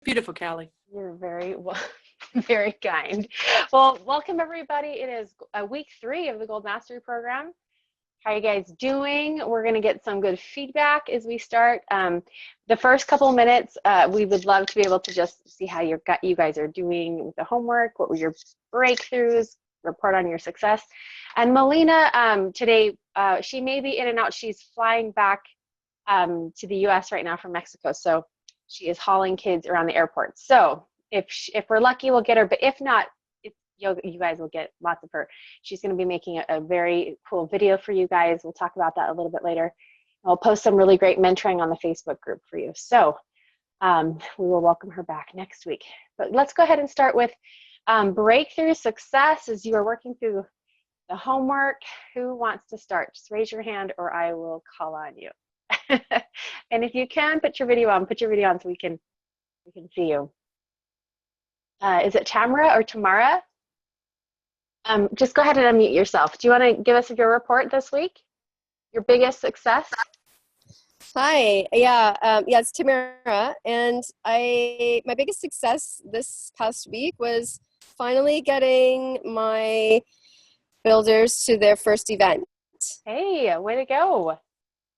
Beautiful, Kalli. You're very well, very kind. Well, welcome everybody. It is week 3 of the Gold Mastery Program. How are you guys doing? We're going to get some good feedback as we start. The first couple minutes, we would love to be able to just see how you guys are doing with the homework. What were your breakthroughs? Report on your success. And Melyna, today, she may be in and out. She's flying back to the U.S. right now from Mexico. So she is hauling kids around the airport. So if we're lucky, we'll get her. But if not, you guys will get lots of her. She's going to be making a very cool video for you guys. We'll talk about that a little bit later. I'll post some really great mentoring on the Facebook group for you. So we will welcome her back next week. But let's go ahead and start with breakthrough success as you are working through the homework. Who wants to start? Just raise your hand or I will call on you. And if you can, put your video on so we can see you. Is it Tamara or Tamara? Just go ahead and unmute yourself. Do you want to give us your report this week? Your biggest success? Hi, it's Tamara, and my biggest success this past week was finally getting my builders to their first event. Hey, way to go!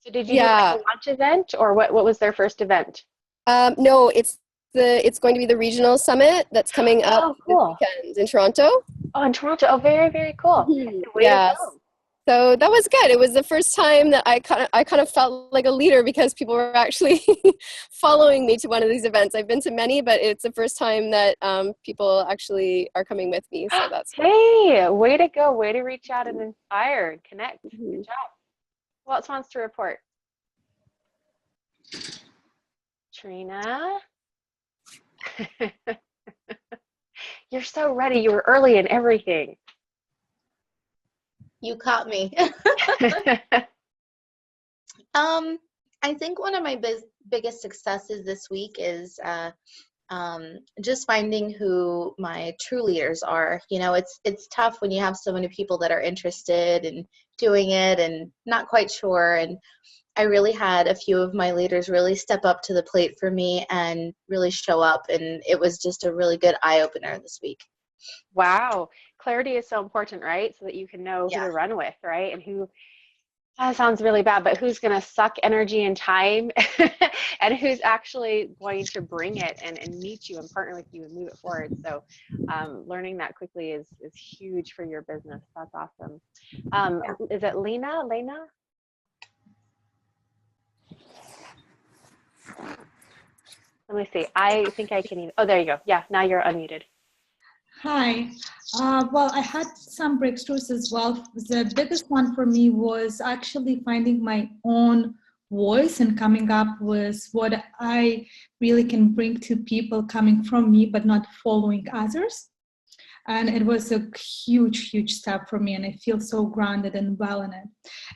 So did you do like a launch event, or what was their first event? No, it's going to be the regional summit that's coming up this weekend in Toronto. Oh, in Toronto! Oh, very, very cool. Yes. So that was good. It was the first time that I kind of felt like a leader because people were actually following me to one of these events. I've been to many, but it's the first time that people actually are coming with me. So that's hey, way to go! Way to reach out and inspire and connect. Good job. Who else wants to report? Trina. You're so ready. You were early in everything. You caught me. I think one of my biggest successes this week is just finding who my true leaders are. You know, it's tough when you have so many people that are interested in doing it and not quite sure. And I really had a few of my leaders really step up to the plate for me and really show up. And it was just a really good eye-opener this week. Wow. Clarity is so important, right? So that you can know who to run with, right? And who, that sounds really bad, but who's going to suck energy and time and who's actually going to bring it and meet you and partner with you and move it forward. So learning that quickly is huge for your business. That's awesome. Is it Lena? Let me see. I think I can even, oh, there you go. Yeah, now you're unmuted. Hi. Well, I had some breakthroughs as well. The biggest one for me was actually finding my own voice and coming up with what I really can bring to people coming from me, but not following others. And it was a huge, huge step for me, and I feel so grounded and well in it.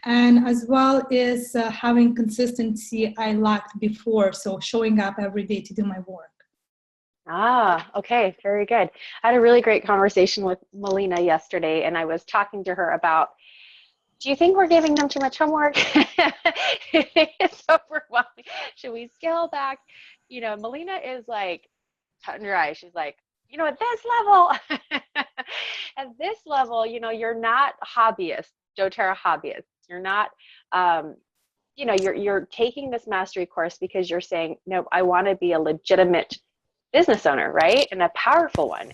And as well as having consistency I lacked before, so showing up every day to do my work. Okay, very good. I had a really great conversation with Melyna yesterday, and I was talking to her about, do you think we're giving them too much homework? It's overwhelming. Should we scale back? You know, Melyna is like cut and dry. She's like, you know, at this level, you know, you're not hobbyist, doTERRA hobbyist. You're not, you know, you're taking this mastery course because you're saying, no, I want to be a legitimate business owner, right? And a powerful one.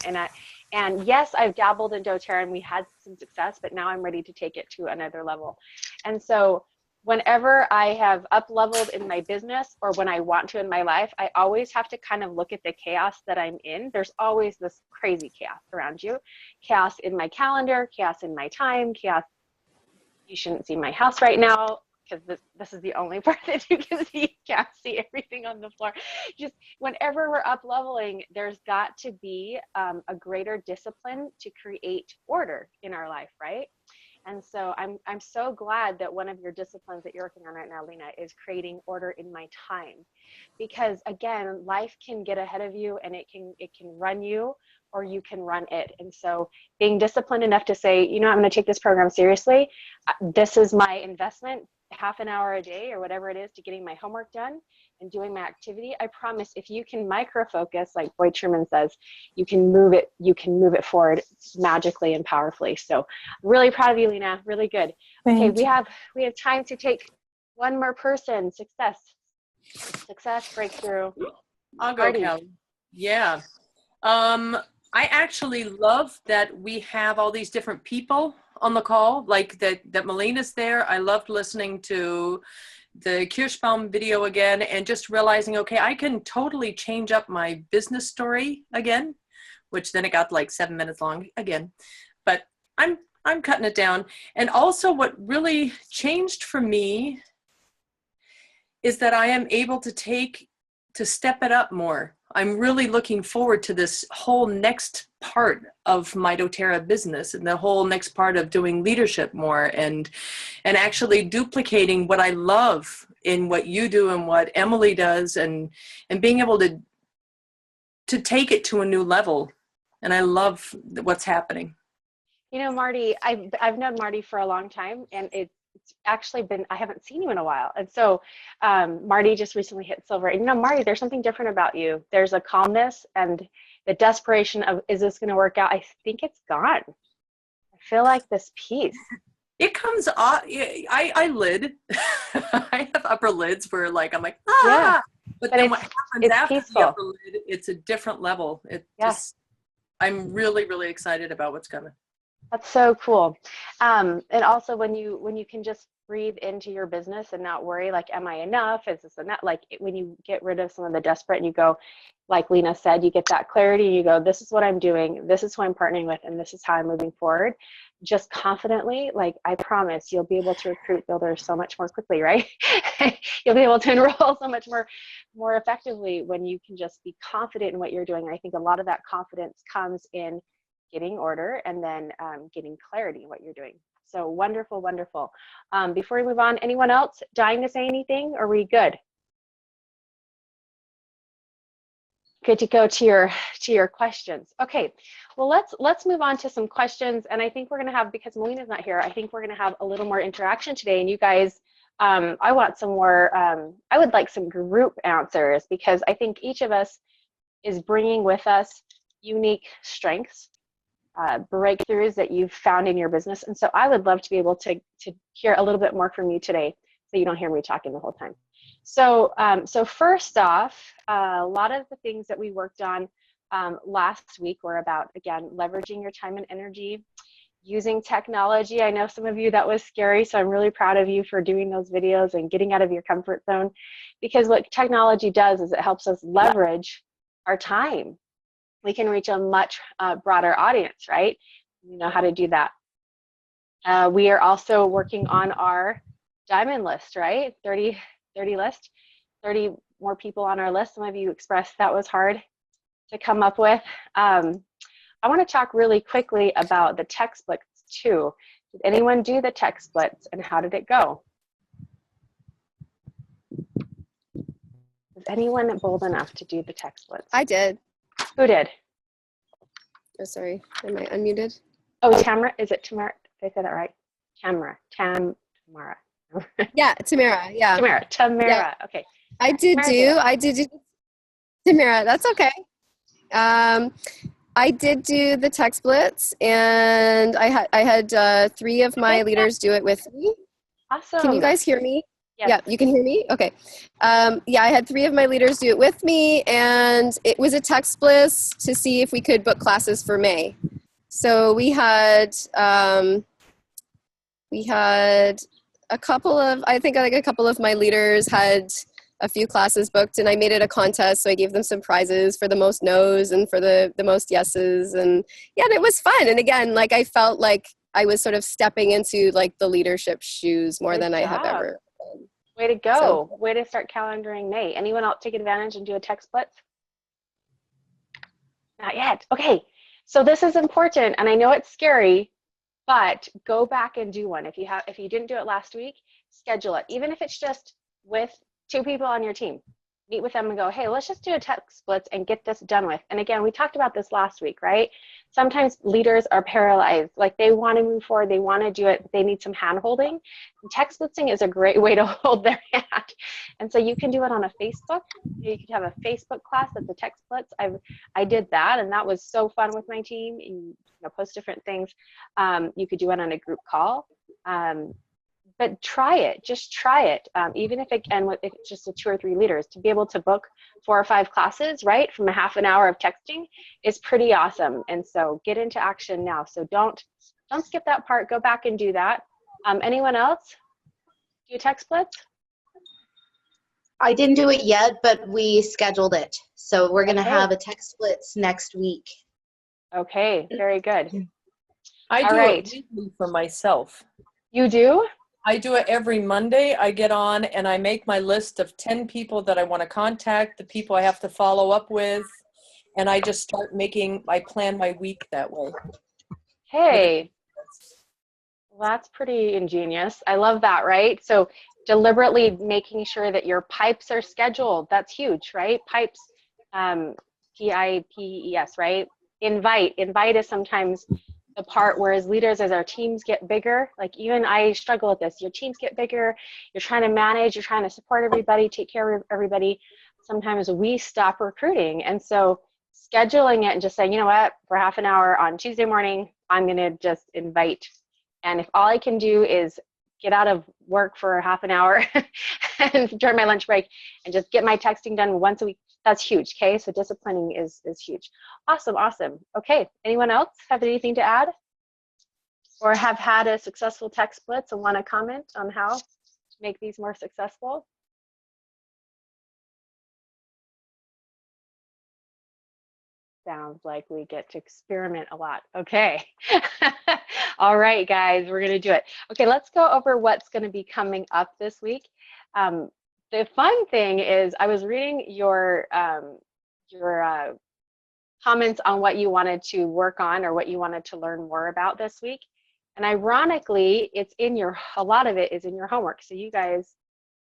And yes, I've dabbled in doTERRA and we had some success, but now I'm ready to take it to another level. And so whenever I have up-leveled in my business or when I want to in my life, I always have to kind of look at the chaos that I'm in. There's always this crazy chaos around you. Chaos in my calendar, chaos in my time, chaos. You shouldn't see my house right now because this is the only part that you can see. You can't see everything on the floor. Just whenever we're up-leveling, there's got to be a greater discipline to create order in our life, right? And so I'm so glad that one of your disciplines that you're working on right now, Lena, is creating order in my time. Because again, life can get ahead of you and it can run you or you can run it. And so being disciplined enough to say, you know, I'm going to take this program seriously. This is my investment, half an hour a day or whatever it is to getting my homework done. and doing my activity, I promise if you can micro focus, like Boyd Truman says, you can move it forward magically and powerfully. So really proud of you, Lena. Really good. Okay, we have time to take one more person. Success, breakthrough. I'll go, Marty. Kelly. Yeah. I actually love that we have all these different people on the call, like that Melyna's there. I loved listening to the Kirschbaum video again and just realizing, okay, I can totally change up my business story again, which then it got like 7 minutes long again, but I'm cutting it down. And also what really changed for me is that I am able to step it up more. I'm really looking forward to this whole next part of my doTERRA business and the whole next part of doing leadership more and actually duplicating what I love in what you do and what Emily does and being able to take it to a new level. And I love what's happening. You know, Marty, I've known Marty for a long time, and it's actually been, I haven't seen you in a while. And so Marty just recently hit silver. And you know, Marty, there's something different about you. There's a calmness and the desperation of, is this going to work out? I think it's gone. I feel like this peace. It comes off, I lid. I have upper lids where like, I'm like, Yeah. But then what happens after peaceful. the upper lid, it's a different level. Just, I'm really, really excited about what's coming. That's so cool. And also when you can just breathe into your business and not worry, like, am I enough? Is this enough? Like when you get rid of some of the desperate and you go, like Lena said, you get that clarity and you go, this is what I'm doing. This is who I'm partnering with. And this is how I'm moving forward. Just confidently, like I promise you'll be able to recruit builders so much more quickly, right? You'll be able to enroll so much more effectively when you can just be confident in what you're doing. And I think a lot of that confidence comes in getting order and then getting clarity in what you're doing. So wonderful, wonderful. Before we move on, anyone else dying to say anything? Or are we good? Good to go to your questions. Okay, well let's move on to some questions. And I think we're gonna have, because Melyna's not here, I think we're gonna have a little more interaction today. And you guys, I want some more, I would like some group answers, because I think each of us is bringing with us unique strengths, breakthroughs that you've found in your business. And so I would love to be able to hear a little bit more from you today, so you don't hear me talking the whole time. So, so first off, a lot of the things that we worked on last week were about, again, leveraging your time and energy, using technology. I know some of you that was scary, so I'm really proud of you for doing those videos and getting out of your comfort zone, because what technology does is it helps us leverage our time. We can reach a much broader audience, right? You know how to do that. We are also working on our diamond list, right? 30 list, 30 more people on our list. Some of you expressed that was hard to come up with. I want to talk really quickly about the tech splits too. Did anyone do the tech splits and how did it go? Was anyone bold enough to do the tech splits? I did. Who did? Oh, sorry. Am I unmuted? Oh, Tamara. Is it Tamara? Did I say that right? Tamara. Yeah, Tamara. Yeah. Tamara. Yeah. Okay. I did do Tamara. That's okay. I did do the tech splits, and I had 3 of my leaders do it with me. Awesome. Can you guys hear me? Yes. Yeah, you can hear me? Okay. Yeah, I had 3 of my leaders do it with me, and it was a tech split to see if we could book classes for May. So we had a couple of, I think like a couple of my leaders had a few classes booked, and I made it a contest. So I gave them some prizes for the most no's and for the most yeses. And yeah, and it was fun. And again, like I felt like I was sort of stepping into like the leadership shoes more than I have ever done. Way to go. So, way to start calendaring May. Anyone else take advantage and do a tech split? Not yet. Okay. So this is important, and I know it's scary, but go back and do one. If you didn't do it last week, schedule it. Even if it's just with 2 people on your team. meet with them and go, hey, let's just do a tech splits and get this done with. And again, we talked about this last week, right? Sometimes leaders are paralyzed, like they want to move forward, they want to do it, but they need some hand holding. Tech splitsing is a great way to hold their hand. And so you can do it on a Facebook. You could have a Facebook class that's a tech splits. I did that, and that was so fun with my team. You know, post different things. You could do it on a group call. But try it, just try it. Even if if it's just a 2 or 3 leaders, to be able to book 4 or 5 classes, right, from a half an hour of texting is pretty awesome. And so get into action now. So don't skip that part. Go back and do that. Anyone else do text splits? I didn't do it yet, but we scheduled it. So we're going to have a tech splits next week. Okay, very good. I do it weekly for myself. You do? I do it every Monday. I get on and I make my list of 10 people that I want to contact, the people I have to follow up with, and I just start I plan my week that way. Hey, well, that's pretty ingenious. I love that, right? So deliberately making sure that your pipes are scheduled. That's huge, right? Pipes, P-I-P-E-S, right? Invite is sometimes the part where as leaders, as our teams get bigger, like even I struggle with this, your teams get bigger, you're trying to manage, you're trying to support everybody, take care of everybody. Sometimes we stop recruiting. And so scheduling it and just saying, you know what, for half an hour on Tuesday morning, I'm going to just invite. And if all I can do is get out of work for half an hour and during my lunch break and just get my texting done once a week, that's huge. Okay, so disciplining is huge. Awesome. Okay, anyone else have anything to add or have had a successful tech splits and want to comment on how to make these more successful? Sounds like we get to experiment a lot. Okay. All right, guys, we're going to do it. Okay, let's go over what's going to be coming up this week. The fun thing is I was reading your comments on what you wanted to work on or what you wanted to learn more about this week. And ironically, it's in a lot of it is in your homework. So you guys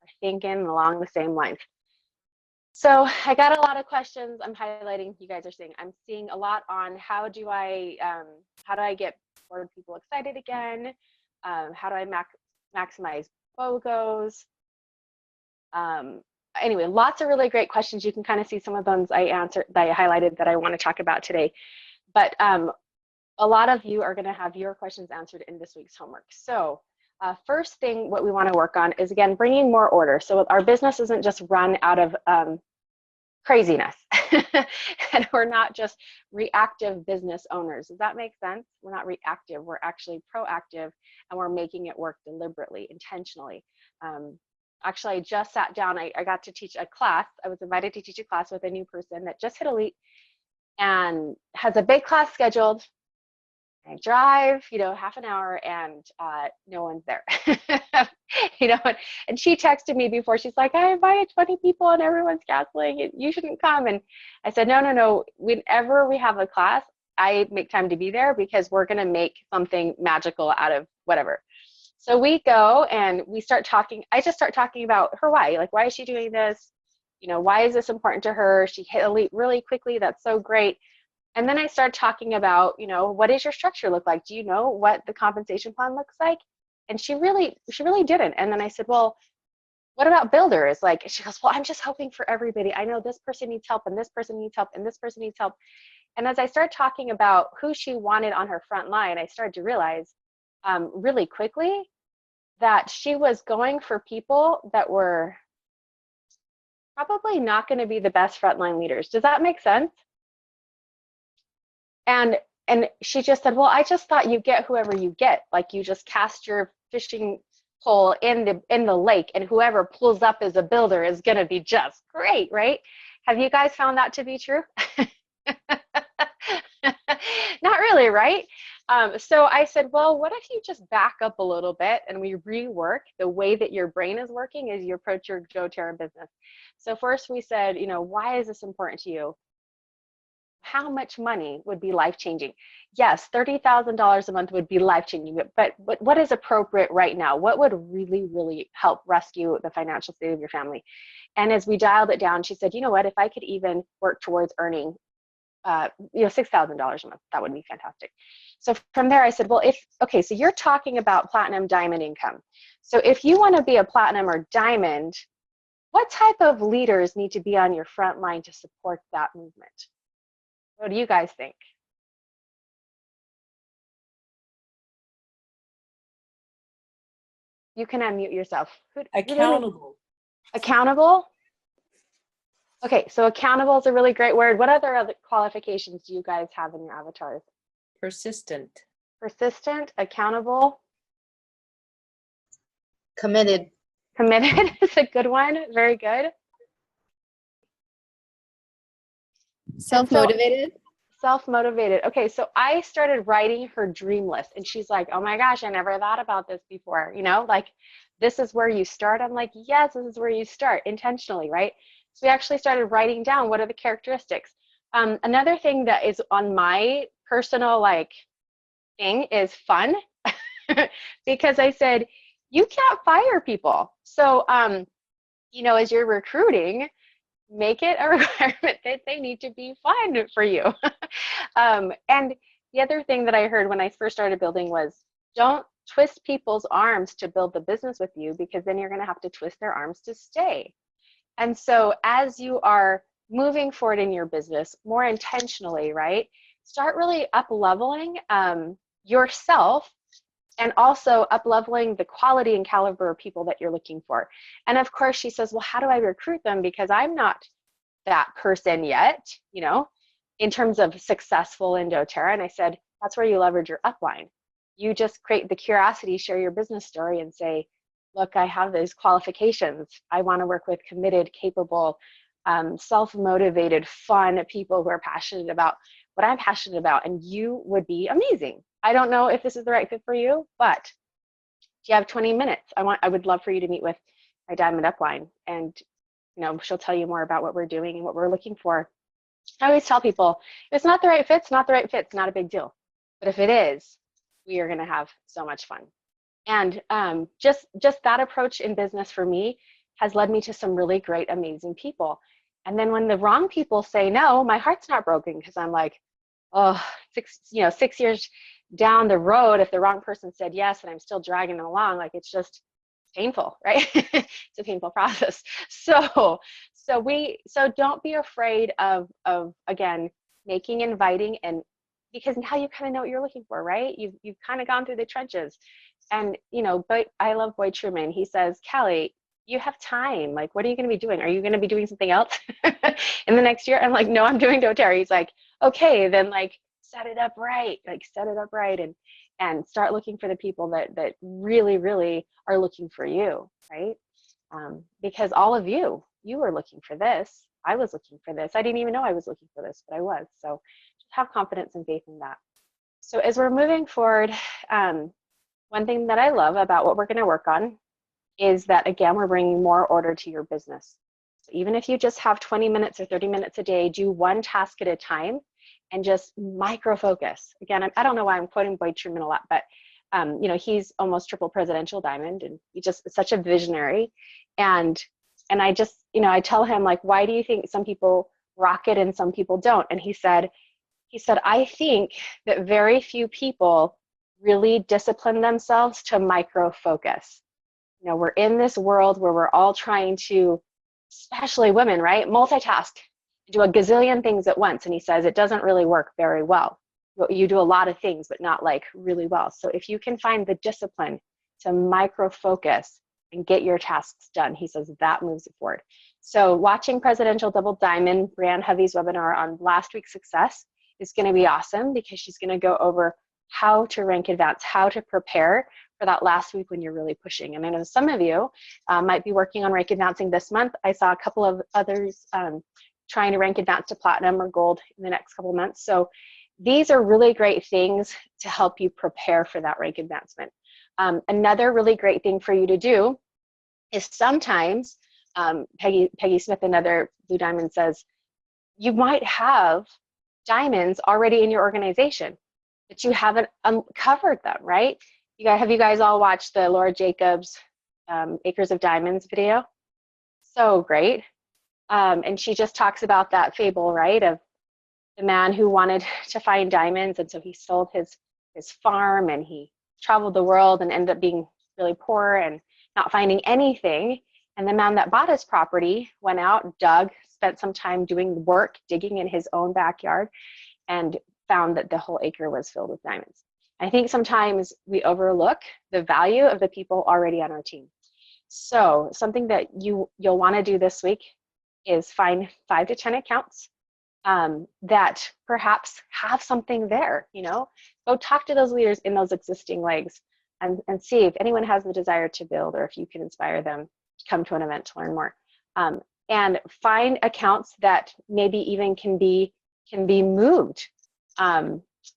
are thinking along the same lines. So I got a lot of questions. I'm highlighting, you guys are seeing, I'm seeing a lot on how do I get board people excited again? How do I maximize BOGOs? Anyway, lots of really great questions. You can kind of see some of those I highlighted that I want to talk about today. But a lot of you are going to have your questions answered in this week's homework. So first thing, what we want to work on is, again, bringing more order. So our business isn't just run out of craziness. And we're not just reactive business owners. Does that make sense? We're not reactive. We're actually proactive, and we're making it work deliberately, intentionally. Actually, I just sat down. I got to teach a class. I was invited to teach a class with a new person that just hit elite and has a big class scheduled. I drive, half an hour, and no one's there. And she texted me before. She's like, I invited 20 people and everyone's canceling. You shouldn't come. And I said, no. Whenever we have a class, I make time to be there because we're going to make something magical out of whatever. So we go and we start talking. I just start talking about her why. Like, why is she doing this? Why is this important to her? She hit elite really quickly. That's so great. And then I start talking about, what does your structure look like? Do you know what the compensation plan looks like? And she really didn't. And then I said, well, what about builders? Like, she goes, well, I'm just hoping for everybody. I know this person needs help and this person needs help and this person needs help. And as I started talking about who she wanted on her front line, I started to realize really quickly that she was going for people that were probably not going to be the best frontline leaders. Does that make sense? And she just said, well, I just thought you get whoever you get. Like, you just cast your fishing pole in the lake, and whoever pulls up as a builder is going to be just great, right? Have you guys found that to be true? Not really, right? So I said, well, what if you just back up a little bit and we rework the way that your brain is working as you approach your doTERRA business? So first we said, why is this important to you? how much money would be life-changing? Yes, $30,000 a month would be life-changing, but what is appropriate right now? What would really, really help rescue the financial state of your family? And as we dialed it down, she said, you know what, if I could even work towards earning $6,000 a month, that would be fantastic. So from there I said, well, okay, so you're talking about platinum, diamond income. So if you want to be a platinum or diamond, what type of leaders need to be on your front line to support that movement? What do you guys think? You can unmute yourself. Accountable. Accountable? Okay, so accountable is a really great word. What other qualifications do you guys have in your avatars? Persistent. Persistent, accountable. Committed. Committed is a good one. Very good. Self-motivated. Self-motivated. Okay, so I started writing her dream list, and she's like, oh my gosh, I never thought about this before. You know, like, this is where you start. I'm like, yes, this is where you start intentionally, right? So we actually started writing down what are the characteristics. Another thing that is on my personal thing is fun, because I said, you can't fire people. So, as you're recruiting, make it a requirement that they need to be fun for you. And the other thing that I heard when I first started building was, don't twist people's arms to build the business with you, because then you're going to have to twist their arms to stay. And so as you are moving forward in your business more intentionally, right, start really up-leveling yourself, and also up-leveling the quality and caliber of people that you're looking for. And of course, she says, well, how do I recruit them? Because I'm not that person yet, in terms of successful in doTERRA. And I said, that's where you leverage your upline. You just create the curiosity, share your business story, and say, look, I have those qualifications. I want to work with committed, capable, self-motivated, fun people who are passionate about what I'm passionate about, and you would be amazing. I don't know if this is the right fit for you, but do you have 20 minutes? I would love for you to meet with my Diamond upline, and she'll tell you more about what we're doing and what we're looking for. I always tell people, if it's not the right fit, it's not the right fit. It's not a big deal. But if it is, we are going to have so much fun. And just that approach in business for me has led me to some really great, amazing people. And then when the wrong people say no, my heart's not broken, because I'm like, oh, 6 years down the road, if the wrong person said yes and I'm still dragging them along, it's just painful, right? It's a painful process. So don't be afraid of again, making inviting, and because now you kind of know what you're looking for, right? You've kind of gone through the trenches. And but I love Boyd Truman. He says, Kalli, you have time. What are you going to be doing? Are you going to be doing something else in the next year? I'm like, no, I'm doing doTERRA. He's like, okay, then set it up right. Set it up right, and start looking for the people that really, really are looking for you, right? Because all of you were looking for this. I was looking for this. I didn't even know I was looking for this, but I was. So just have confidence and faith in that. So as we're moving forward, one thing that I love about what we're going to work on is that, again, we're bringing more order to your business. So even if you just have 20 minutes or 30 minutes a day, do one task at a time and just micro focus. Again, I don't know why I'm quoting Boyd Truman a lot, but he's almost triple presidential diamond, and he's just such a visionary. And I just, I tell him, why do you think some people rock it and some people don't? And he said, I think that very few people really discipline themselves to micro focus. We're in this world where we're all trying to, especially women, right, multitask, do a gazillion things at once. And he says it doesn't really work very well. You do a lot of things, but not really well. So if you can find the discipline to micro focus and get your tasks done, he says that moves it forward. So watching Presidential Double Diamond, Brianne Hovey's webinar on last week's success is going to be awesome, because she's going to go over how to rank advance, how to prepare for that last week when you're really pushing. And I know some of you might be working on rank advancing this month. I saw a couple of others trying to rank advance to platinum or gold in the next couple of months. So these are really great things to help you prepare for that rank advancement. Another really great thing for you to do is sometimes, Peggy Smith, another Blue Diamond, says, you might have diamonds already in your organization, but you haven't uncovered them, right? Have you guys all watched the Laura Jacobs Acres of Diamonds video? So great. And she just talks about that fable, right, of the man who wanted to find diamonds, and so he sold his farm, and he traveled the world and ended up being really poor and not finding anything. And the man that bought his property went out, dug, spent some time doing work, digging in his own backyard, and found that the whole acre was filled with diamonds. I think sometimes we overlook the value of the people already on our team. So something that you'll want to do this week is find 5 to 10 accounts that perhaps have something there. Go talk to those leaders in those existing legs and see if anyone has the desire to build, or if you can inspire them to come to an event to learn more. And find accounts that maybe even can be moved.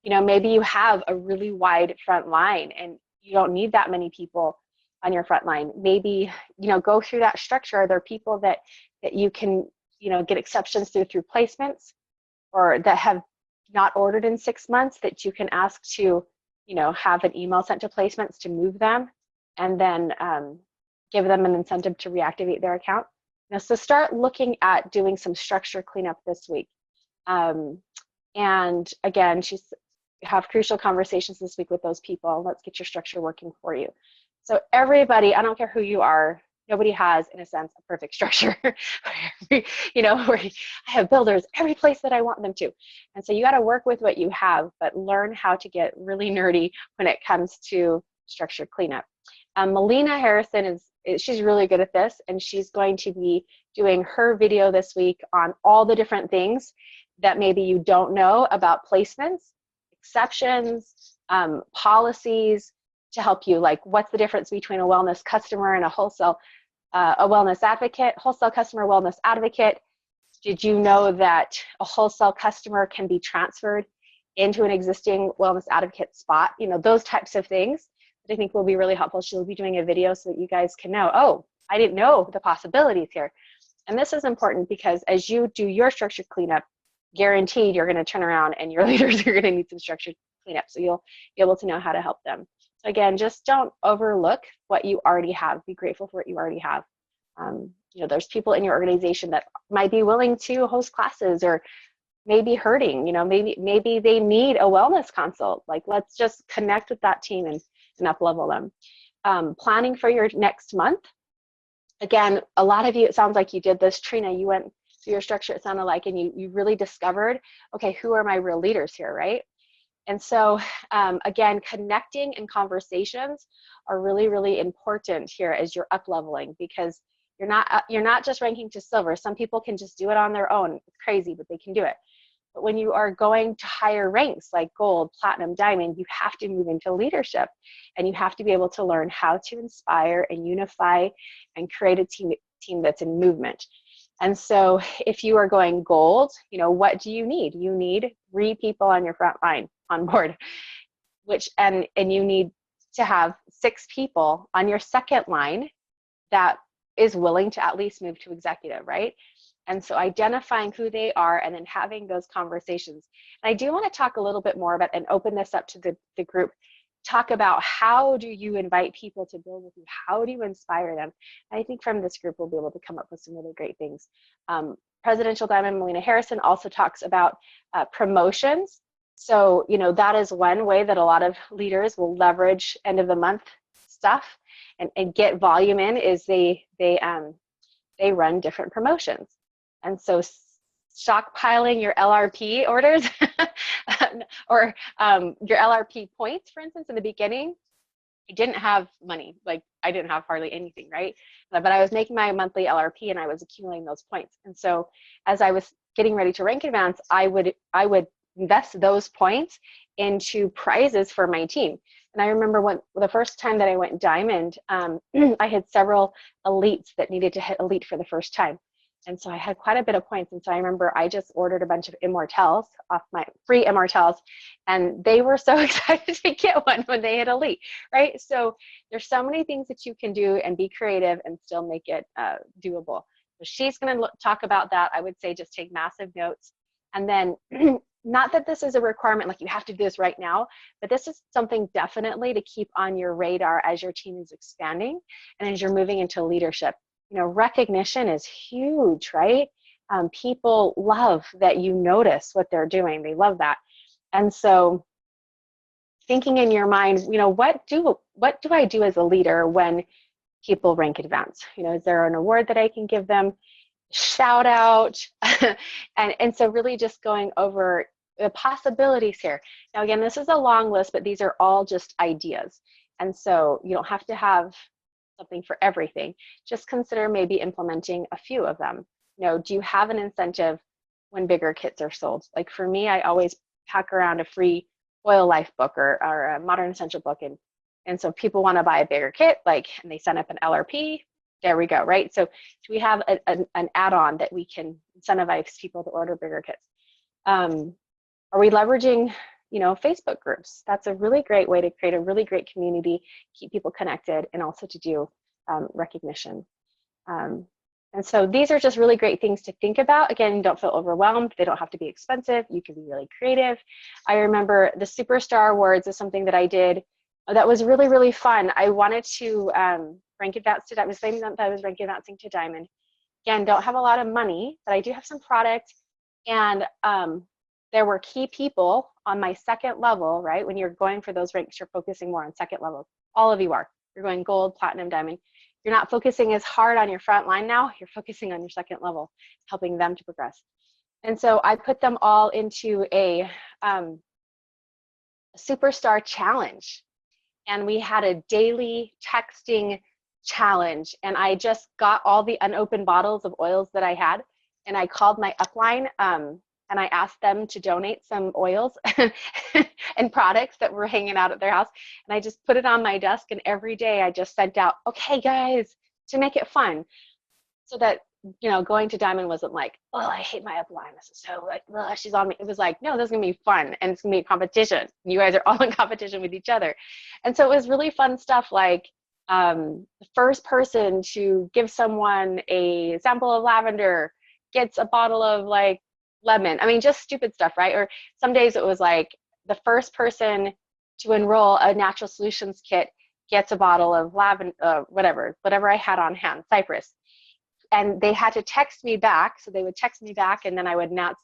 Maybe you have a really wide front line and you don't need that many people on your front line. Maybe, go through that structure. Are there people that you can, get exceptions through placements, or that have not ordered in 6 months that you can ask to, have an email sent to placements to move them, and then give them an incentive to reactivate their account? So start looking at doing some structure cleanup this week. And again, have crucial conversations this week with those people. Let's get your structure working for you. So everybody, I don't care who you are, nobody has, in a sense, a perfect structure. Where I have builders every place that I want them to. And so you got to work with what you have, but learn how to get really nerdy when it comes to structure cleanup. Melyna Harrison she's really good at this, and she's going to be doing her video this week on all the different things that maybe you don't know about placements, exceptions, policies, to help you, like what's the difference between a wellness customer and a wholesale wellness advocate, wholesale customer wellness advocate. Did you know that a wholesale customer can be transferred into an existing wellness advocate spot? Those types of things that I think will be really helpful. She'll be doing a video so that you guys can know, oh, I didn't know the possibilities here. And this is important because as you do your structure cleanup, guaranteed you're going to turn around and your leaders are going to need some structure cleanup. So you'll be able to know how to help them. So again, just don't overlook what you already have. Be grateful for what you already have. There's people in your organization that might be willing to host classes, or maybe hurting, maybe they need a wellness consult. Like, let's just connect with that team and up level them. Planning for your next month. Again, a lot of you, it sounds like you did this. Trina, you went through your structure, it sounded like, and you really discovered, okay, who are my real leaders here, right? And so again, connecting and conversations are really, really important here as you're up leveling, because you're not just ranking to silver. Some people can just do it on their own. It's crazy, but they can do it. But when you are going to higher ranks like gold, platinum, diamond, you have to move into leadership, and you have to be able to learn how to inspire and unify and create a team that's in movement. And so if you are going gold, what do you need? You need 3 people on your front line on board, and you need to have 6 people on your second line that is willing to at least move to executive, right? And so identifying who they are and then having those conversations. And I do want to talk a little bit more about, and open this up to the group, talk about how do you invite people to build with you? How do you inspire them? And I think from this group, we'll be able to come up with some really great things. Presidential Diamond Melyna Harrison also talks about promotions. So, that is one way that a lot of leaders will leverage end of the month stuff and get volume in, is they run different promotions. And so stockpiling your LRP orders or your LRP points, for instance, in the beginning, I didn't have money. Like, I didn't have hardly anything, right? But I was making my monthly LRP and I was accumulating those points. And so as I was getting ready to rank advance, I would invest those points into prizes for my team. And I remember the first time that I went diamond, I had several elites that needed to hit elite for the first time. And so I had quite a bit of points. And so I remember I just ordered a bunch of immortelles off my free immortelles, and they were so excited to get one when they hit elite, right? So there's so many things that you can do and be creative and still make it doable. So she's going to talk about that. I would say just take massive notes. And then not that this is a requirement, like you have to do this right now, but this is something definitely to keep on your radar as your team is expanding and as you're moving into leadership. You know, recognition is huge, right? People love that you notice what they're doing. They love that. And so thinking in your mind, you know, what do I do as a leader when people rank advance? You know, is there an award that I can give them? Shout out. and so really just going over the possibilities here. Now, again, this is a long list, but these are all just ideas. And so you don't have to have something for everything. Just consider maybe implementing a few of them. You know, do you have an incentive when bigger kits are sold? Like for me, I always pack around a free oil life book or a modern essential book. And so people want to buy a bigger kit, like, and they sign up an LRP. There we go, right? So do we have an add-on that we can incentivize people to order bigger kits? Are we leveraging, you know, Facebook groups? That's a really great way to create a really great community, keep people connected, and also to do recognition. And so these are just really great things to think about. Again, don't feel overwhelmed. They don't have to be expensive. You can be really creative. I remember the Superstar Awards is something that I did that was really, really fun. I wanted to rank advance to, that was the same month I was rank advancing to Diamond. Again, don't have a lot of money, but I do have some product. And there were key people on my second level, right? When you're going for those ranks, you're focusing more on second level. All of you are. You're going gold, platinum, diamond. You're not focusing as hard on your front line now. You're focusing on your second level, helping them to progress. And so I put them all into a Superstar challenge. And we had a daily texting challenge. And I just got all the unopened bottles of oils that I had. And I called my upline and I asked them to donate some oils and products that were hanging out at their house. And I just put it on my desk. And every day I just sent out, okay, guys, to make it fun. So that, you know, going to Diamond wasn't like, oh, I hate my upline. This is so like, ugh, she's on me. It was like, no, this is going to be fun. And it's going to be a competition. You guys are all in competition with each other. And so it was really fun stuff like the first person to give someone a sample of lavender gets a bottle of like lemon. I mean, just stupid stuff, right? Or some days it was like the first person to enroll a natural solutions kit gets a bottle of lavender, whatever I had on hand, cypress. And they had to text me back. So they would text me back and then I would announce,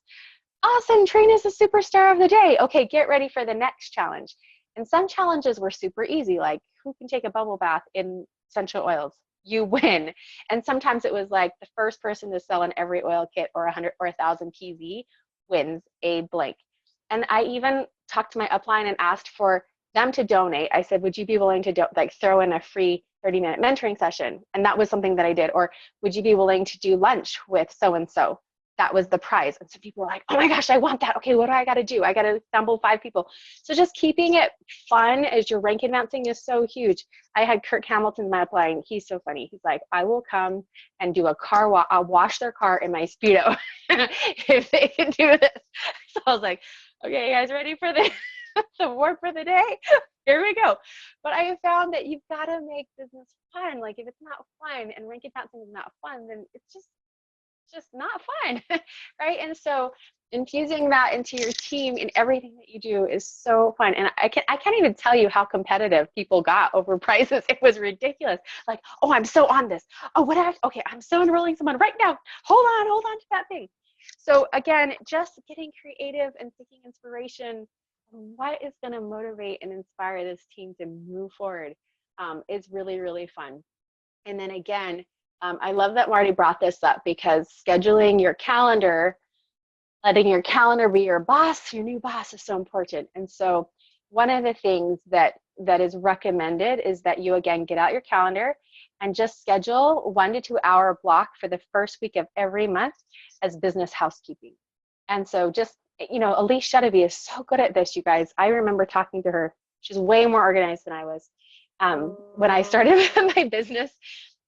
awesome, Trina's the superstar of the day. Okay, get ready for the next challenge. And some challenges were super easy, like who can take a bubble bath in essential oils? You win. And sometimes it was like the first person to sell an every oil kit or 100 or 1,000 PV wins a blank. And I even talked to my upline and asked for them to donate. I said, would you be willing to like throw in a free 30-minute mentoring session? And that was something that I did. Or would you be willing to do lunch with so-and-so? That was the prize. And so people were like, oh my gosh, I want that. Okay, what do I got to do? I got to sample 5 people. So just keeping it fun as your rank advancing is so huge. I had Kirk Hamilton, my upline. He's so funny. He's like, I will come and do a car wash. I'll wash their car in my Speedo if they can do this. So I was like, okay, you guys ready for the award for the day? Here we go. But I have found that you've got to make business fun. Like if it's not fun and rank advancing is not fun, then it's just not fun, right? And so infusing that into your team and everything that you do is so fun. And I can't even tell you how competitive people got over prizes. It was ridiculous. Like, oh, I'm so on this. Oh, okay, I'm so enrolling someone right now. Hold on to that thing. So again, just getting creative and seeking inspiration. What is going to motivate and inspire this team to move forward is really, really fun. And then again, I love that Marty brought this up because scheduling your calendar, letting your calendar be your boss, your new boss is so important. And so one of the things that is recommended is that you, again, get out your calendar and just schedule 1 to 2 hour block for the first week of every month as business housekeeping. And so just, you know, Elise Shedeby is so good at this, you guys. I remember talking to her. She's way more organized than I was when I started my business.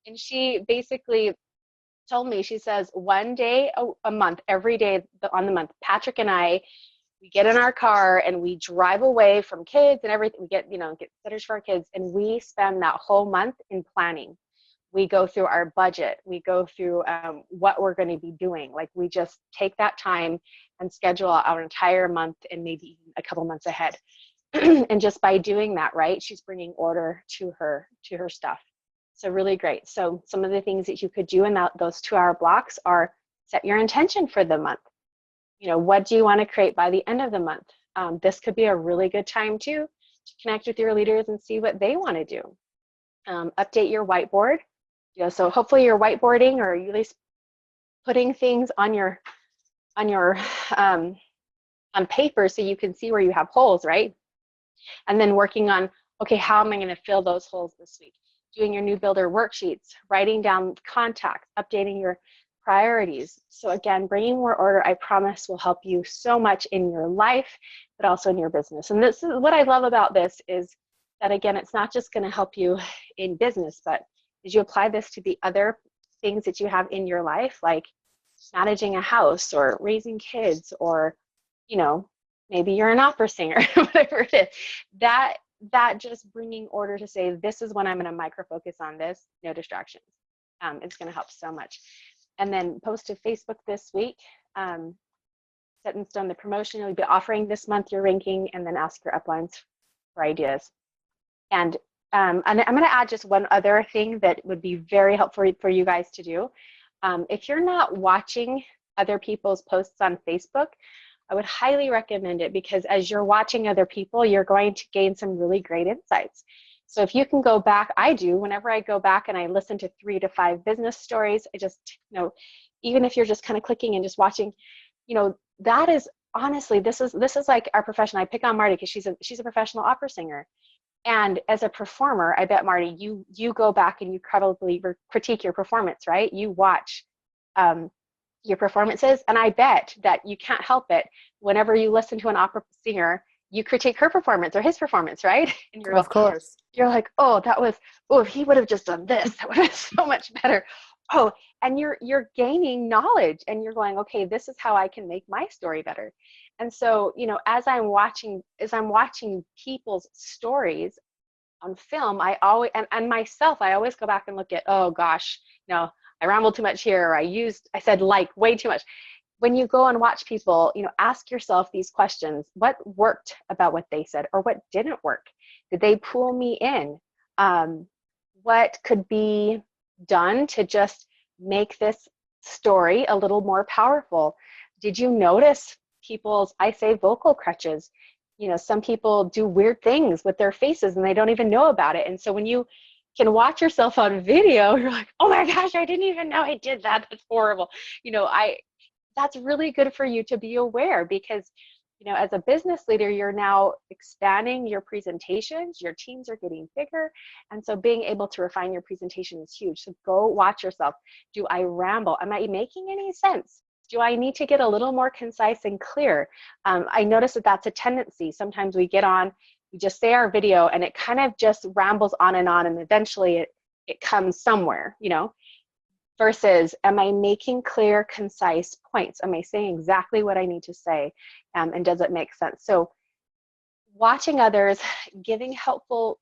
And she basically told me, she says, 1 day a month, every day on the month, Patrick and I, we get in our car and we drive away from kids and everything. We get sitters for our kids, and we spend that whole month in planning. We go through our budget. We go through what we're going to be doing. Like we just take that time and schedule our entire month and maybe even a couple months ahead. And just by doing that, right, she's bringing order to her stuff. So really great. So some of the things that you could do in those 2-hour blocks are set your intention for the month. You know, what do you want to create by the end of the month? This could be a really good time too to connect with your leaders and see what they want to do. Update your whiteboard. You know, so hopefully you're whiteboarding, or at least putting things on your on paper so you can see where you have holes, right? And then working on, okay, how am I going to fill those holes this week? Doing your new builder worksheets, writing down contacts, updating your priorities. So again, bringing more order, I promise, will help you so much in your life, but also in your business. And this is what I love about this, is that, again, it's not just going to help you in business, but as you apply this to the other things that you have in your life, like managing a house or raising kids, or, you know, maybe you're an opera singer, whatever it is, that just bringing order to say, this is when I'm going to micro focus on this, no distractions. It's going to help so much. And then post to Facebook this week, set in stone the promotion you'll be offering this month, your ranking, and then ask your uplines for ideas. And I'm going to add just one other thing that would be very helpful for you guys to do. If you're not watching other people's posts on Facebook, I would highly recommend it, because as you're watching other people, you're going to gain some really great insights. So if you can go back, I do, whenever I go back and I listen to 3 to 5 business stories, I just, you know, even if you're just kind of clicking and just watching, you know, that is honestly, this is like our profession. I pick on Marty because she's a professional opera singer. And as a performer, I bet, Marty, you go back and you probably critique your performance, right? You watch your performances, and I bet that you can't help it. Whenever you listen to an opera singer, you critique her performance or his performance, right? And you're Of course. You're like, oh, if he would have just done this, that would have been so much better. Oh, and you're gaining knowledge, and you're going, okay, this is how I can make my story better. And so, you know, as I'm watching people's stories on film, I always, and myself, I always go back and look at, oh gosh, no, I rambled too much here, or I said like way too much. When you go and watch people, you know, ask yourself these questions. What worked about what they said, or what didn't work? Did they pull me in? What could be done to just make this story a little more powerful? Did you notice people's, I say, vocal crutches? You know, some people do weird things with their faces and they don't even know about it. And so when you can watch yourself on video, you're like, oh my gosh, I didn't even know I did that. That's horrible. You know, that's really good for you to be aware, because, you know, as a business leader, you're now expanding your presentations, your teams are getting bigger. And so being able to refine your presentation is huge. So go watch yourself. Do I ramble? Am I making any sense? Do I need to get a little more concise and clear? I notice that that's a tendency. Sometimes we get on, we just say our video and it kind of just rambles on, and eventually it comes somewhere, you know, versus am I making clear, concise points? Am I saying exactly what I need to say? And does it make sense? So watching others, giving helpful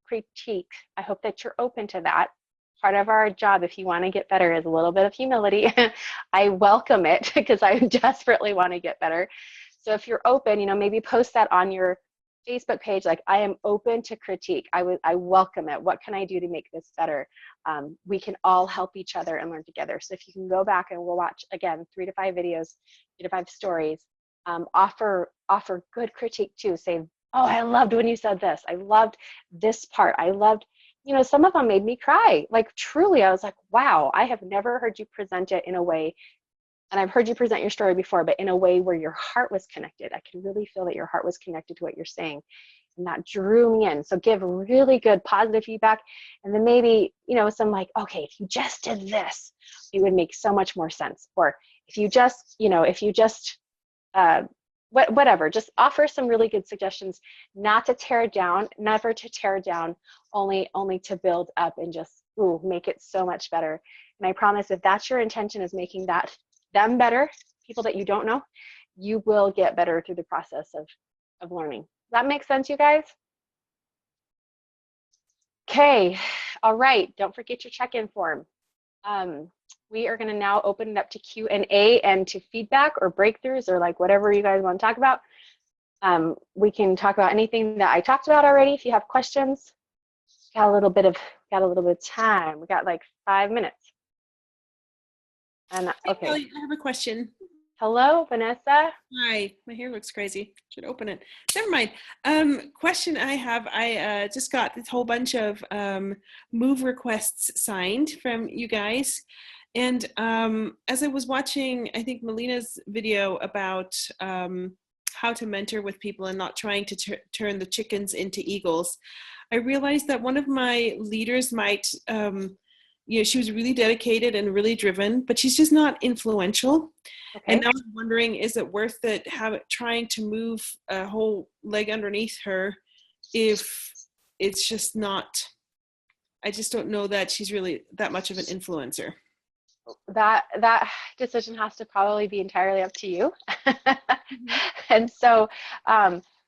critique, I hope that you're open to that. Part of our job, if you want to get better, is a little bit of humility. I welcome it because I desperately want to get better. So if you're open, you know, maybe post that on your Facebook page, like, I am open to critique. I welcome it. What can I do to make this better? We can all help each other and learn together. So if you can go back and we'll watch, again, 3 to 5 videos, 3 to 5 stories, offer good critique too. Say, oh, I loved when you said this. I loved this part. I loved, you know, some of them made me cry. Like, truly, I was like, wow, I have never heard you present it in a way, and I've heard you present your story before, but in a way where your heart was connected. I can really feel that your heart was connected to what you're saying, and that drew me in. So give really good positive feedback, and then maybe, you know, some like, okay, if you just did this, it would make so much more sense. Or if you just, you know, whatever, just offer some really good suggestions, not to tear down, never to tear down, only to build up and just, make it so much better. And I promise, if that's your intention, is making them better, people that you don't know, you will get better through the process of learning. Does that make sense, you guys? Okay, all right, don't forget your check-in form. we are going to now open it up to Q&A and to feedback or breakthroughs or like whatever you guys want to talk about. We can talk about anything that I talked about already. If you have questions, got a little bit of time. We got like 5 minutes. And Hey, okay. Kalli, I have a question. Hello, Vanessa. Hi, my hair looks crazy. Should open it. Never mind. Question I have, I just got this whole bunch of move requests signed from you guys. And as I was watching, I think Melyna's video about how to mentor with people and not trying to turn the chickens into eagles, I realized that one of my leaders might, she was really dedicated and really driven, but she's just not influential. Okay. And now I'm wondering, is it worth it trying to move a whole leg underneath her if it's just not, I just don't know that she's really that much of an influencer. That decision has to probably be entirely up to you. And so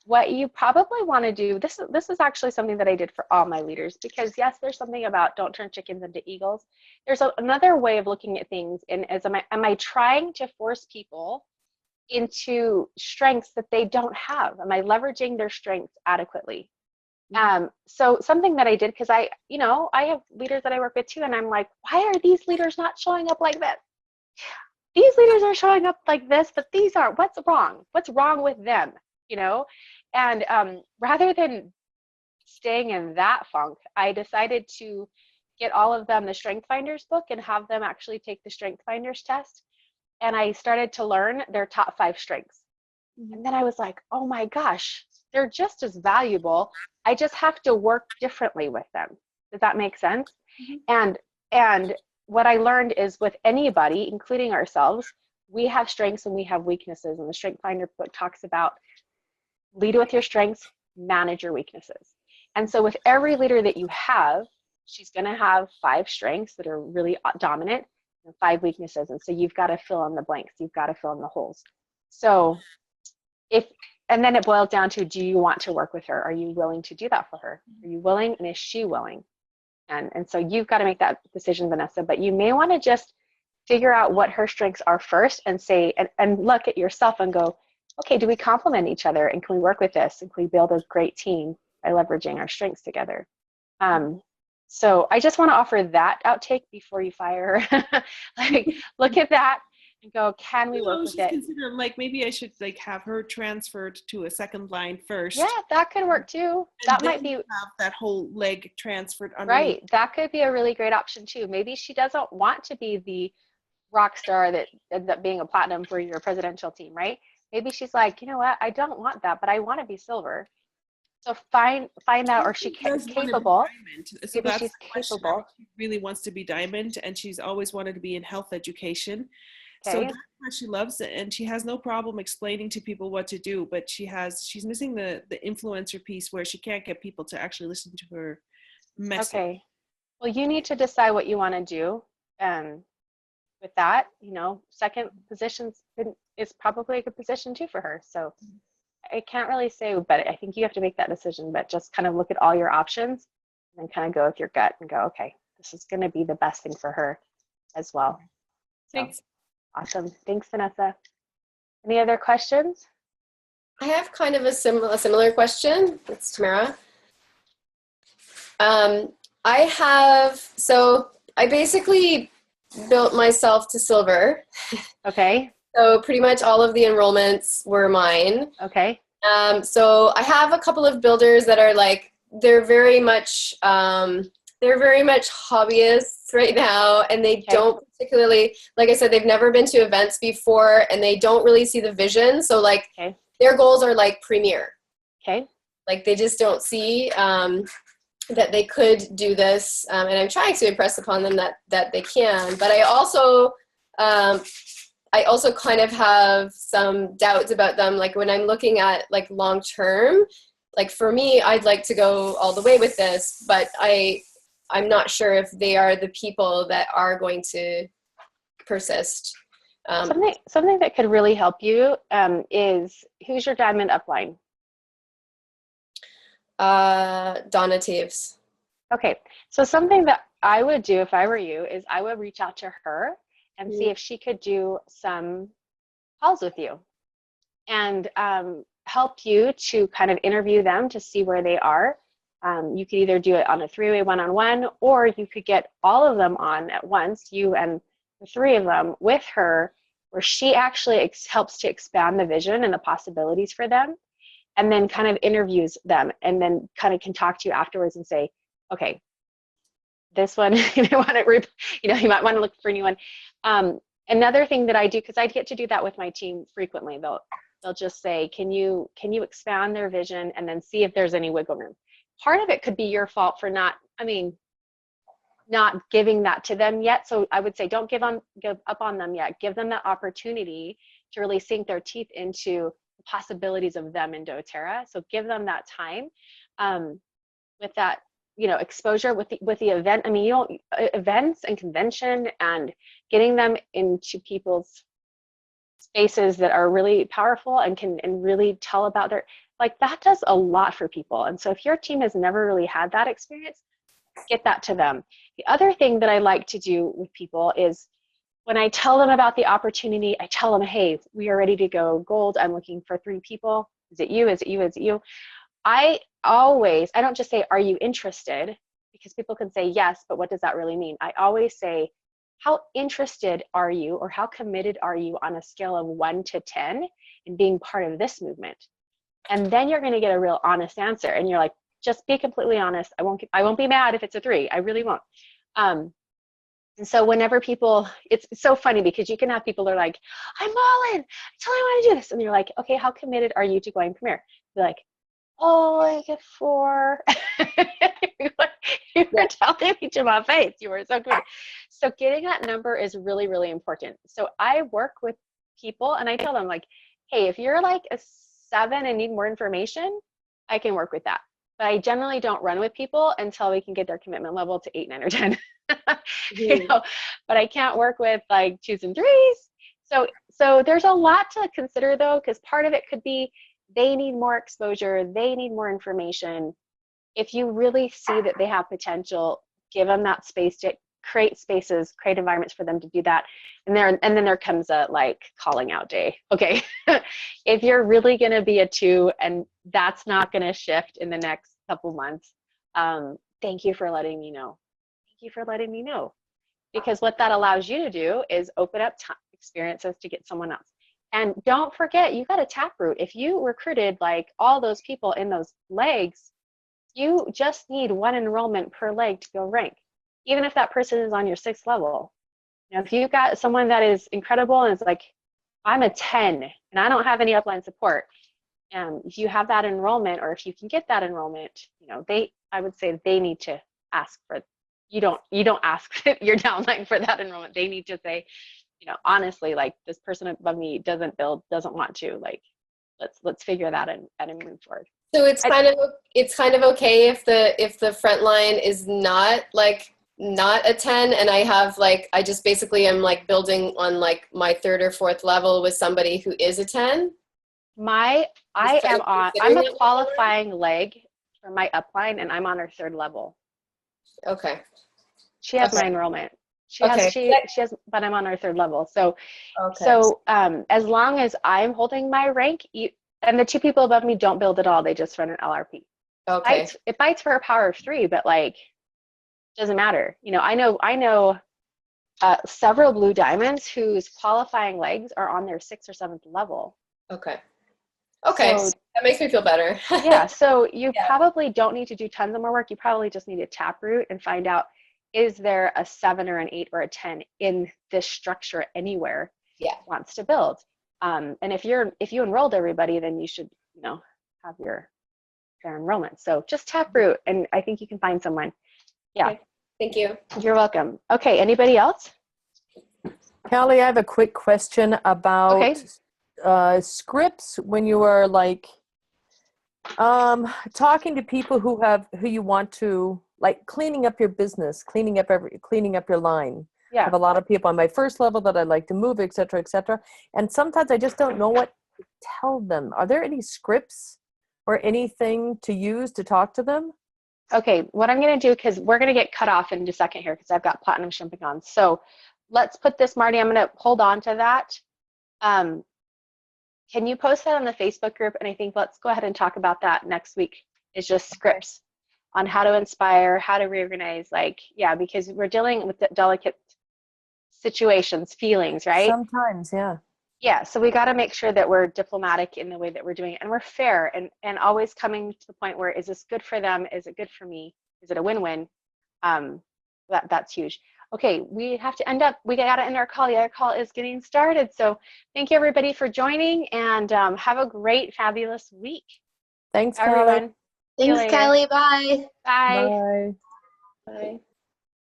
what you probably want to do, this is actually something that I did for all my leaders, because yes, there's something about don't turn chickens into eagles. There's another way of looking at things, and am I trying to force people into strengths that they don't have? Am I leveraging their strengths adequately? So something that I did, because I have leaders that I work with too, and I'm like, why are these leaders not showing up like this? These leaders are showing up like this, but these aren't. What's wrong? What's wrong with them? And rather than staying in that funk, I decided to get all of them the Strength Finders book and have them actually take the Strength Finders test. And I started to learn their top 5 strengths. And then I was like, oh my gosh, they're just as valuable. I just have to work differently with them. Does that make sense? And what I learned is with anybody, including ourselves, we have strengths and we have weaknesses. And the Strength Finder book talks about lead with your strengths, manage your weaknesses. And so with every leader that you have, she's going to have 5 strengths that are really dominant and 5 weaknesses. And so you've got to fill in the blanks. You've got to fill in the holes. So and then it boils down to, do you want to work with her? Are you willing to do that for her? Are you willing? And is she willing? And so you've got to make that decision, Vanessa, but you may want to just figure out what her strengths are first and say, and look at yourself and go, okay, do we complement each other? And can we work with this? And can we build a great team by leveraging our strengths together? So I just want to offer that outtake before you fire her. Like, look at that and go, can we work with it? Consider, like, maybe I should like have her transferred to a second line first. Yeah, that could work too. That might be have that whole leg transferred underneath. Right. That could be a really great option too. Maybe she doesn't want to be the rock star that ends up being a platinum for your presidential team, right? Maybe she's like, you know what, I don't want that, but I want to be silver. So find out, or she's capable. So maybe she's capable. She really wants to be diamond, and she's always wanted to be in health education. Okay. So that's what she loves it, and she has no problem explaining to people what to do, but she's missing the influencer piece where she can't get people to actually listen to her message. Okay. Well, you need to decide what you want to do. With that, second position is probably a good position too for her. So I can't really say, but I think you have to make that decision, but just kind of look at all your options and then kind of go with your gut and go, okay, this is going to be the best thing for her as well. Thanks. So, awesome. Thanks, Vanessa. Any other questions? I have kind of a similar question. It's Tamara. I basically built myself to silver. Okay. So pretty much all of the enrollments were mine. Okay. So I have a couple of builders that are like, they're very much hobbyists right now, and they don't particularly, like I said, they've never been to events before, and they don't really see the vision. So like their goals are like premier. Okay. Like they just don't see that they could do this, and I'm trying to impress upon them that they can. But I also kind of have some doubts about them. Like when I'm looking at like long term, like for me, I'd like to go all the way with this, but I'm not sure if they are the people that are going to persist. Something that could really help you is, who's your diamond upline? Donna Taves. Okay, so something that I would do if I were you is I would reach out to her and see if she could do some calls with you and help you to kind of interview them to see where they are. You could either do it on a three-way one-on-one, or you could get all of them on at once, you and the three of them with her, where she actually helps to expand the vision and the possibilities for them, and then kind of interviews them, and then kind of can talk to you afterwards and say, okay, this one, you might want to look for a new one. Another thing that I do, because I get to do that with my team frequently, they'll just say, can you expand their vision and then see if there's any wiggle room. Part of it could be your fault for not giving that to them yet. So I would say don't give up on them yet. Give them that opportunity to really sink their teeth into the possibilities of them in doTERRA. So give them that time with that, exposure with the event. Events and convention and getting them into people's spaces that are really powerful and can really tell about their, that does a lot for people. And so if your team has never really had that experience, get that to them. The other thing that I like to do with people is when I tell them about the opportunity, I tell them, hey, we are ready to go gold. I'm looking for 3 people. Is it you? Is it you? Is it you? I don't just say, are you interested? Because people can say yes, but what does that really mean? I always say, how interested are you, or how committed are you on a scale of 1 to 10 in being part of this movement? And then you're going to get a real honest answer. And you're like, just be completely honest. I won't be mad if it's a 3. I really won't. And so whenever people, it's so funny because you can have people that are like, I'm all in. I totally want to do this. And you're like, okay, how committed are you to going Premier? You're like, oh, I get 4. You were telling me to my face. You were so good. So getting that number is really, really important. So I work with people and I tell them like, hey, if you're like a 7 and need more information, I can work with that. But I generally don't run with people until we can get their commitment level to 8, 9, or 10. But I can't work with like 2s and 3s. So there's a lot to consider though, because part of it could be they need more exposure, they need more information. If you really see that they have potential, give them that space to create spaces, create environments for them to do that. And then there comes a calling out day. Okay, if you're really going to be a 2 and that's not going to shift in the next couple months, thank you for letting me know. Thank you for letting me know. Because what that allows you to do is open up experiences to get someone else. And don't forget, you got a taproot. If you recruited all those people in those legs, you just need 1 enrollment per leg to go rank, even if that person is on your 6th level. If you've got someone that is incredible and is like, I'm a 10 and I don't have any upline support, if you have that enrollment, or if you can get that enrollment, I would say they need to ask for. You don't ask your downline for that enrollment. They need to say, honestly, this person above me doesn't want to, let's figure that and move forward. So it's kind of okay if the front line is not a 10, and I have I just basically am building on my 3rd or 4th level with somebody who is a 10. I'm a qualifying leg for my upline, and I'm on her 3rd level. Okay. She has my enrollment. She has, but I'm on her 3rd level. So, as long as I'm holding my rank, and the 2 people above me don't build at all, they just run an LRP. Okay. It fights for a power of 3, but doesn't matter. I know several blue diamonds whose qualifying legs are on their 6th or 7th level. Okay. So, that makes me feel better. Yeah. So you probably don't need to do tons of more work. You probably just need to taproot and find out, is there a 7 or an 8 or a 10 in this structure anywhere wants to build? And if you enrolled everybody, then you should, have your fair enrollment. So just taproot, and I think you can find someone. Yeah. Okay. Thank you. You're welcome. Okay. Anybody else? Kalli, I have a quick question about scripts when you are talking to people who you want to cleaning up your business, cleaning up your line. Yeah. I have a lot of people on my 1st level that I'd like to move, et cetera, et cetera. And sometimes I just don't know what to tell them. Are there any scripts or anything to use to talk to them? Okay, what I'm going to do, because we're going to get cut off in a second here because I've got platinum champignons. So let's put this, Marty, I'm going to hold on to that. Can you post that on the Facebook group? And I think let's go ahead and talk about that next week. It's just scripts on how to inspire, how to reorganize, like, yeah, because we're dealing with delicate situations, feelings, right? Sometimes, yeah. Yeah, so we got to make sure that we're diplomatic in the way that we're doing it, and we're fair, and always coming to the point where, is this good for them? Is it good for me? Is it a win-win? That's huge. Okay, we have to end up, we got to end our call. The other call is getting started. So thank you everybody for joining, and have a great, fabulous week. Thanks, Everyone. Kalli. See you Thanks, later. Kalli. Bye. Bye. Bye. Bye.